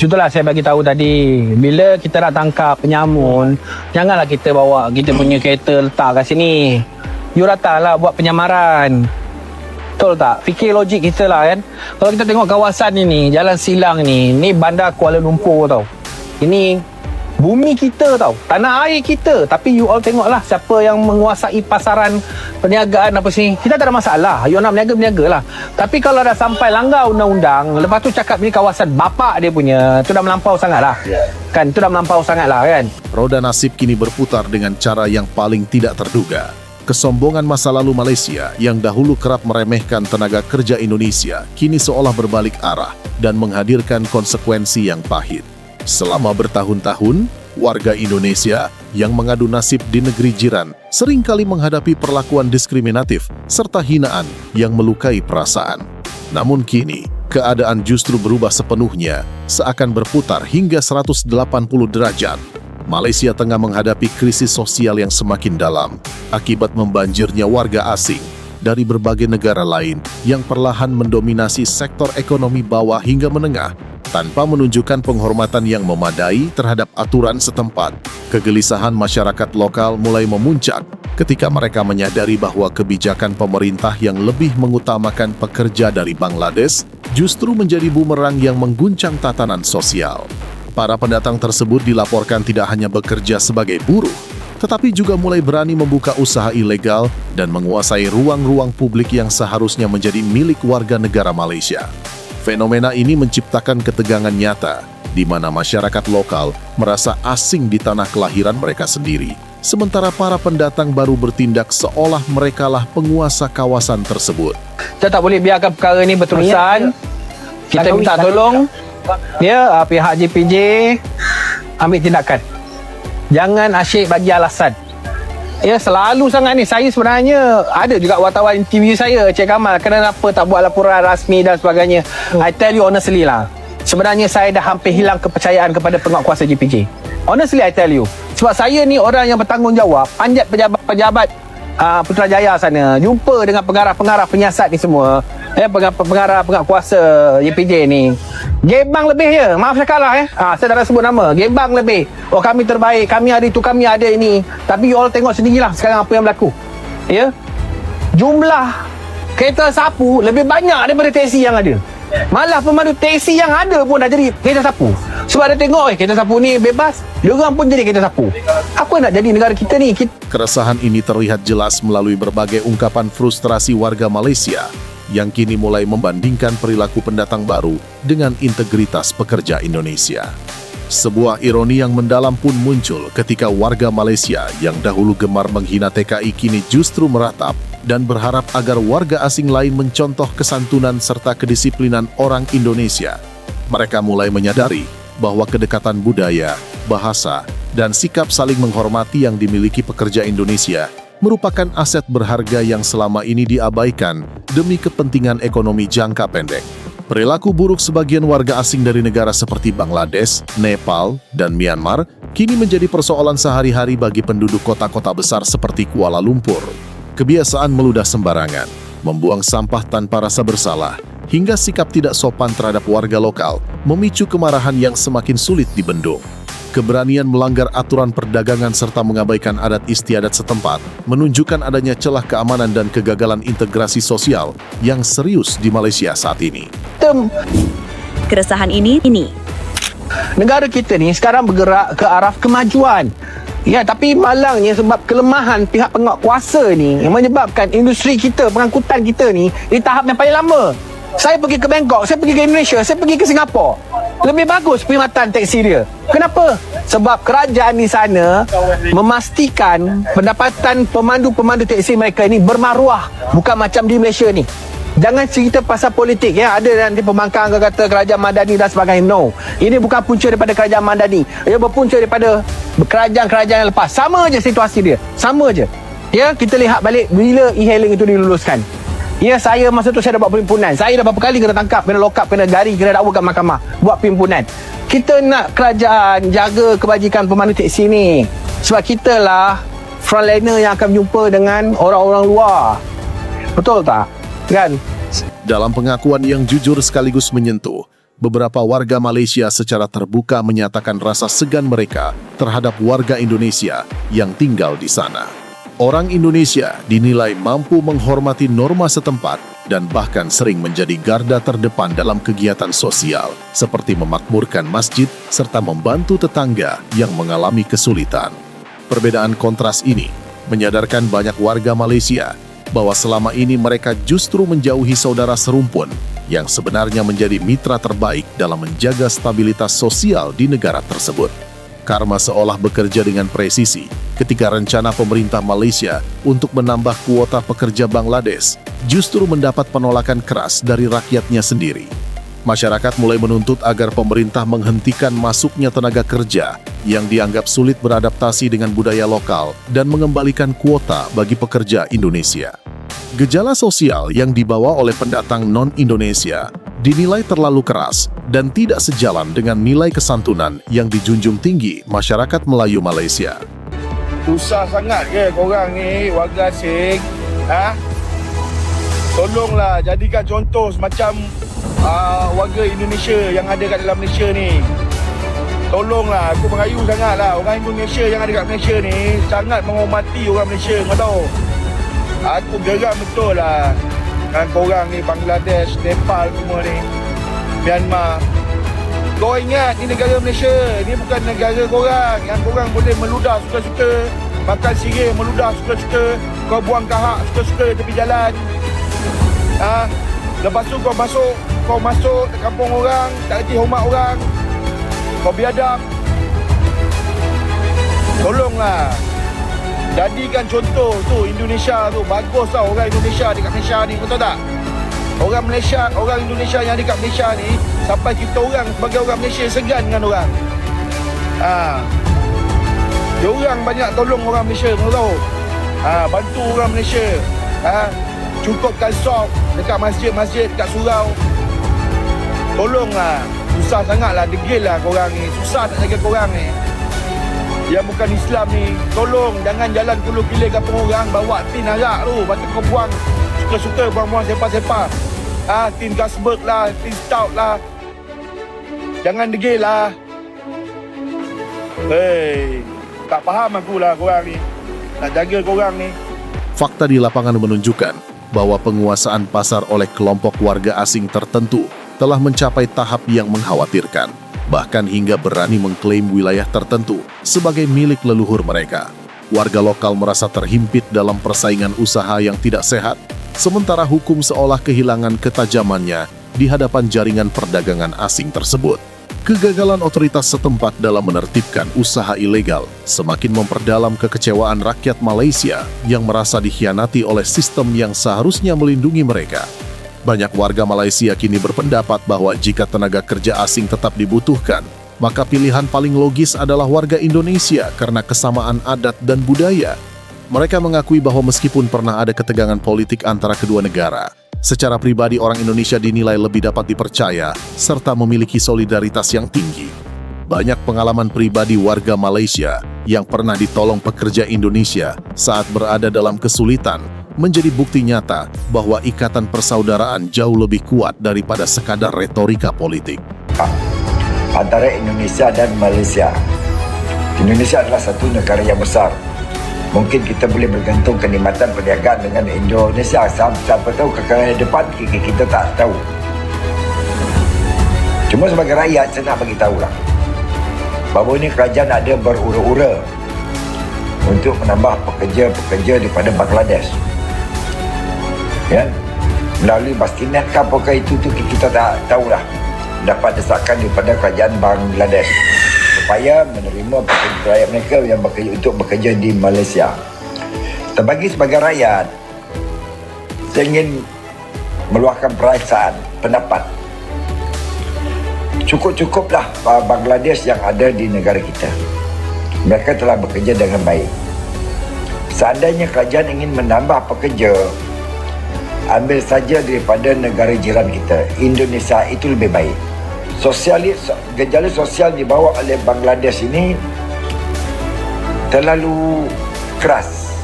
Contohlah saya bagi tahu tadi, bila kita nak tangkap penyamun, janganlah kita bawa kita punya kereta letak kat sini. You datanglah buat penyamaran. Betul tak? Fikir logik kita lah kan. Kalau kita tengok kawasan ini, Jalan Silang ni bandar Kuala Lumpur tau. Ini bumi kita tau, tanah air kita. Tapi you all tengoklah siapa yang menguasai pasaran perniagaan apa sini. Kita tak ada masalah, you nak berniaga lah. Tapi kalau dah sampai langgar undang-undang, lepas tu cakap ni kawasan bapak dia punya, tu dah melampau sangat lah. Kan, tu dah melampau sangat lah kan. Roda nasib kini berputar dengan cara yang paling tidak terduga. Kesombongan masa lalu Malaysia yang dahulu kerap meremehkan tenaga kerja Indonesia kini seolah berbalik arah dan menghadirkan konsekuensi yang pahit. Selama bertahun-tahun, warga Indonesia yang mengadu nasib di negeri jiran seringkali menghadapi perlakuan diskriminatif serta hinaan yang melukai perasaan. Namun kini, keadaan justru berubah sepenuhnya, seakan berputar hingga 180 derajat. Malaysia tengah menghadapi krisis sosial yang semakin dalam akibat membanjirnya warga asing dari berbagai negara lain yang perlahan mendominasi sektor ekonomi bawah hingga menengah tanpa menunjukkan penghormatan yang memadai terhadap aturan setempat. Kegelisahan masyarakat lokal mulai memuncak ketika mereka menyadari bahwa kebijakan pemerintah yang lebih mengutamakan pekerja dari Bangladesh justru menjadi bumerang yang mengguncang tatanan sosial. Para pendatang tersebut dilaporkan tidak hanya bekerja sebagai buruh, tetapi juga mulai berani membuka usaha ilegal dan menguasai ruang-ruang publik yang seharusnya menjadi milik warga negara Malaysia. Fenomena ini menciptakan ketegangan nyata, di mana masyarakat lokal merasa asing di tanah kelahiran mereka sendiri, sementara para pendatang baru bertindak seolah merekalah penguasa kawasan tersebut. Kita tak boleh biarkan perkara ini berterusan. Kita minta tolong pihak JPJ ambil tindakan. Jangan asyik bagi alasan. Selalu sangat ni. Saya sebenarnya ada juga wartawan interview saya, Cik Kamal, kenapa tak buat laporan rasmi dan sebagainya. I tell you honestly lah, sebenarnya saya dah hampir hilang kepercayaan kepada penguatkuasa JPJ. Honestly I tell you. Sebab saya ni orang yang bertanggungjawab, panjat pejabat-pejabat Putrajaya sana, jumpa dengan pengarah-pengarah penyiasat ni semua, pengarah kuasa JPJ ni. Gebang lebih je, maaf cakap lah saya dah sebut nama, gebang lebih. Oh, kami terbaik, kami ada itu, kami ada ini. Tapi you all tengok sendirilah sekarang apa yang berlaku. Jumlah kereta sapu lebih banyak daripada teksi yang ada. Malah pemandu teksi yang ada pun dah jadi kereta sapu. Sebab dia tengok kereta sapu ni bebas, diorang pun jadi kereta sapu. Apa nak jadi negara kita ni? Keresahan ini terlihat jelas melalui berbagai ungkapan frustrasi warga Malaysia yang kini mulai membandingkan perilaku pendatang baru dengan integritas pekerja Indonesia. Sebuah ironi yang mendalam pun muncul ketika warga Malaysia yang dahulu gemar menghina TKI kini justru meratap dan berharap agar warga asing lain mencontoh kesantunan serta kedisiplinan orang Indonesia. Mereka mulai menyadari bahwa kedekatan budaya, bahasa, dan sikap saling menghormati yang dimiliki pekerja Indonesia merupakan aset berharga yang selama ini diabaikan demi kepentingan ekonomi jangka pendek. Perilaku buruk sebagian warga asing dari negara seperti Bangladesh, Nepal, dan Myanmar kini menjadi persoalan sehari-hari bagi penduduk kota-kota besar seperti Kuala Lumpur. Kebiasaan meludah sembarangan, membuang sampah tanpa rasa bersalah, hingga sikap tidak sopan terhadap warga lokal memicu kemarahan yang semakin sulit dibendung. Keberanian melanggar aturan perdagangan serta mengabaikan adat istiadat setempat menunjukkan adanya celah keamanan dan kegagalan integrasi sosial yang serius di Malaysia saat ini. Keresahan ini negara kita ni sekarang bergerak ke arah kemajuan. Tapi malangnya sebab kelemahan pihak penguatkuasa ni yang menyebabkan industri kita, pengangkutan kita ni di tahap yang paling lama. Saya pergi ke Bangkok, saya pergi ke Indonesia, saya pergi ke Singapura. Lebih bagus perkhidmatan teksi dia. Kenapa? Sebab kerajaan di sana memastikan pendapatan pemandu-pemandu teksi mereka ini bermaruah. Bukan macam di Malaysia ni. Jangan cerita pasal politik ada nanti pembangkang kata kerajaan Madani dan sebagainya. No. Ini bukan punca daripada kerajaan Madani. Ia berpunca daripada kerajaan-kerajaan yang lepas. Sama je situasi dia. Sama je. Kita lihat balik bila e-hailing itu diluluskan. Saya masa tu saya dah buat perhimpunan. Saya dah berapa kali kena tangkap, kena lock up, kena gari, kena dakwa kat mahkamah. Buat perhimpunan. Kita nak kerajaan jaga kebajikan pemandu teksi ni. Sebab kita lah frontliner yang akan berjumpa dengan orang-orang luar. Betul tak? Kan? Dalam pengakuan yang jujur sekaligus menyentuh, beberapa warga Malaysia secara terbuka menyatakan rasa segan mereka terhadap warga Indonesia yang tinggal di sana. Orang Indonesia dinilai mampu menghormati norma setempat dan bahkan sering menjadi garda terdepan dalam kegiatan sosial, seperti memakmurkan masjid serta membantu tetangga yang mengalami kesulitan. Perbedaan kontras ini menyadarkan banyak warga Malaysia bahwa selama ini mereka justru menjauhi saudara serumpun yang sebenarnya menjadi mitra terbaik dalam menjaga stabilitas sosial di negara tersebut. Karma seolah bekerja dengan presisi ketika rencana pemerintah Malaysia untuk menambah kuota pekerja Bangladesh justru mendapat penolakan keras dari rakyatnya sendiri. Masyarakat mulai menuntut agar pemerintah menghentikan masuknya tenaga kerja yang dianggap sulit beradaptasi dengan budaya lokal dan mengembalikan kuota bagi pekerja Indonesia. Gejala sosial yang dibawa oleh pendatang non-Indonesia dinilai terlalu keras dan tidak sejalan dengan nilai kesantunan yang dijunjung tinggi masyarakat Melayu Malaysia. Susah sangat ke korang ni warga asing? Tolonglah jadikan contoh semacam warga Indonesia yang ada kat dalam Malaysia ni. Tolonglah, aku merayu sangatlah. Orang Indonesia yang ada kat Malaysia ni sangat menghormati orang Malaysia, kau tahu. Aku geram betul lah dengan korang ni, Bangladesh, Nepal semua ni, Myanmar. Kau ingat ni negara Malaysia, ni bukan negara korang yang korang boleh meludah suka-suka, makan sirih meludah suka-suka, kau buang kahak suka-suka tepi jalan. Lepas tu kau masuk ke kampung orang, tak reti hormat orang, kau biadab. Tolonglah jadikan contoh tu Indonesia tu. Bagus tau orang Indonesia dekat Malaysia ni, kau tahu tak? Orang Indonesia yang dekat Malaysia ni, sampai kita orang sebagai orang Malaysia segan dengan orang. Diorang banyak tolong orang Malaysia, kau tahu. Bantu orang Malaysia. Cukupkan soft dekat masjid-masjid, dekat surau. Tolonglah. Susah sangatlah, degil lah korang ni. Susah nak jaga korang ni. Yang bukan Islam ni, tolong jangan jalan kulu kilir kampung orang, bawa tin arak tu, lepas tu kau buang suka-suka, buang-buang sepa-sepa. Tin Gasberg lah, tin Stout lah. Jangan degil lah. Tak faham aku lah korang ni. Nak jaga korang ni. Fakta di lapangan menunjukkan bahwa penguasaan pasar oleh kelompok warga asing tertentu telah mencapai tahap yang mengkhawatirkan, bahkan hingga berani mengklaim wilayah tertentu sebagai milik leluhur mereka. Warga lokal merasa terhimpit dalam persaingan usaha yang tidak sehat, sementara hukum seolah kehilangan ketajamannya di hadapan jaringan perdagangan asing tersebut. Kegagalan otoritas setempat dalam menertibkan usaha ilegal semakin memperdalam kekecewaan rakyat Malaysia yang merasa dikhianati oleh sistem yang seharusnya melindungi mereka. Banyak warga Malaysia kini berpendapat bahwa jika tenaga kerja asing tetap dibutuhkan, maka pilihan paling logis adalah warga Indonesia karena kesamaan adat dan budaya. Mereka mengakui bahwa meskipun pernah ada ketegangan politik antara kedua negara, secara pribadi orang Indonesia dinilai lebih dapat dipercaya serta memiliki solidaritas yang tinggi. Banyak pengalaman pribadi warga Malaysia yang pernah ditolong pekerja Indonesia saat berada dalam kesulitan menjadi bukti nyata bahwa ikatan persaudaraan jauh lebih kuat daripada sekadar retorika politik. Antara Indonesia dan Malaysia. Indonesia adalah satu negara yang besar. Mungkin kita boleh bergantung kenikmatan perniagaan dengan Indonesia. Siapa tahu kekayaan depan kita tak tahu. Cuma sebagai rakyat saya nak bagi tahulah bahawa ini kerajaan ada berura-ura untuk menambah pekerja-pekerja daripada Bangladesh. Ya, melalui bastinet ke apakah itu kita tak tahulah. Dapat desakan daripada kerajaan Bangladesh supaya menerima pekerja rakyat mereka yang untuk bekerja di Malaysia. Terbagi sebagai rakyat, saya ingin meluahkan perasaan, pendapat. Cukup-cukuplah Bangladesh yang ada di negara kita. Mereka telah bekerja dengan baik. Seandainya kerajaan ingin menambah pekerja, ambil saja daripada negara jiran kita, Indonesia, itu lebih baik. Gejala sosial dibawa oleh Bangladesh ini terlalu keras.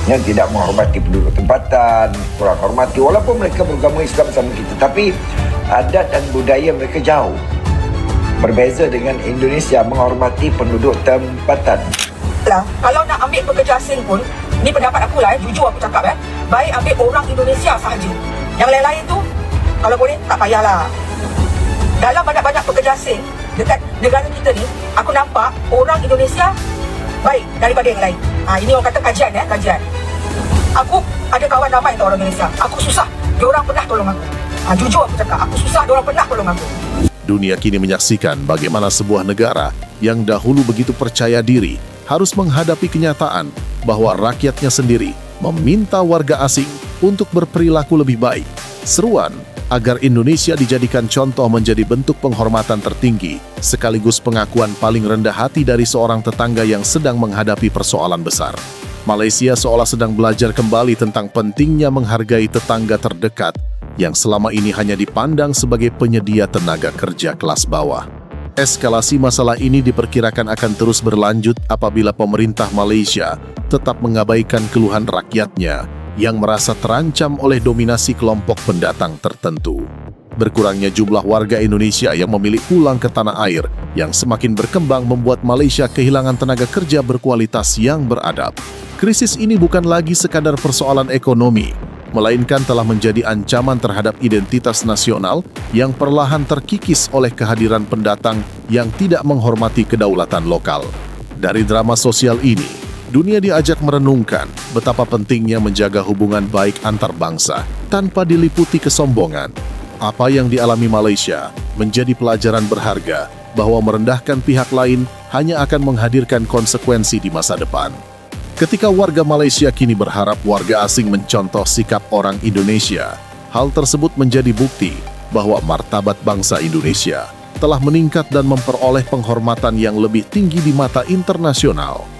yang tidak menghormati penduduk tempatan, kurang hormati walaupun mereka beragama Islam sama kita, tapi adat dan budaya mereka jauh berbeza dengan Indonesia menghormati penduduk tempatan. Lah, kalau nak ambil pekerja asing pun, ni pendapat aku lah, jujur aku cakap baik ambil orang Indonesia sahaja. Yang lain-lain tu kalau boleh tak payahlah. Dalam banyak-banyak pekerja asing dekat negara kita ni, aku nampak orang Indonesia baik daripada yang lain. Ini orang kata kajian kajian. Aku ada kawan ramai tu orang Indonesia. Aku susah, diorang pernah tolong aku. Jujur aku cakap, aku susah, diorang pernah tolong aku. Dunia kini menyaksikan bagaimana sebuah negara yang dahulu begitu percaya diri harus menghadapi kenyataan bahwa rakyatnya sendiri meminta warga asing untuk berperilaku lebih baik. Seruan agar Indonesia dijadikan contoh menjadi bentuk penghormatan tertinggi, sekaligus pengakuan paling rendah hati dari seorang tetangga yang sedang menghadapi persoalan besar. Malaysia seolah sedang belajar kembali tentang pentingnya menghargai tetangga terdekat yang selama ini hanya dipandang sebagai penyedia tenaga kerja kelas bawah. Eskalasi masalah ini diperkirakan akan terus berlanjut apabila pemerintah Malaysia tetap mengabaikan keluhan rakyatnya yang merasa terancam oleh dominasi kelompok pendatang tertentu. Berkurangnya jumlah warga Indonesia yang memilih pulang ke tanah air yang semakin berkembang membuat Malaysia kehilangan tenaga kerja berkualitas yang beradab. Krisis ini bukan lagi sekadar persoalan ekonomi, melainkan telah menjadi ancaman terhadap identitas nasional yang perlahan terkikis oleh kehadiran pendatang yang tidak menghormati kedaulatan lokal. Dari drama sosial ini, dunia diajak merenungkan betapa pentingnya menjaga hubungan baik antar bangsa tanpa diliputi kesombongan. Apa yang dialami Malaysia menjadi pelajaran berharga bahwa merendahkan pihak lain hanya akan menghadirkan konsekuensi di masa depan. Ketika warga Malaysia kini berharap warga asing mencontoh sikap orang Indonesia, hal tersebut menjadi bukti bahwa martabat bangsa Indonesia telah meningkat dan memperoleh penghormatan yang lebih tinggi di mata internasional.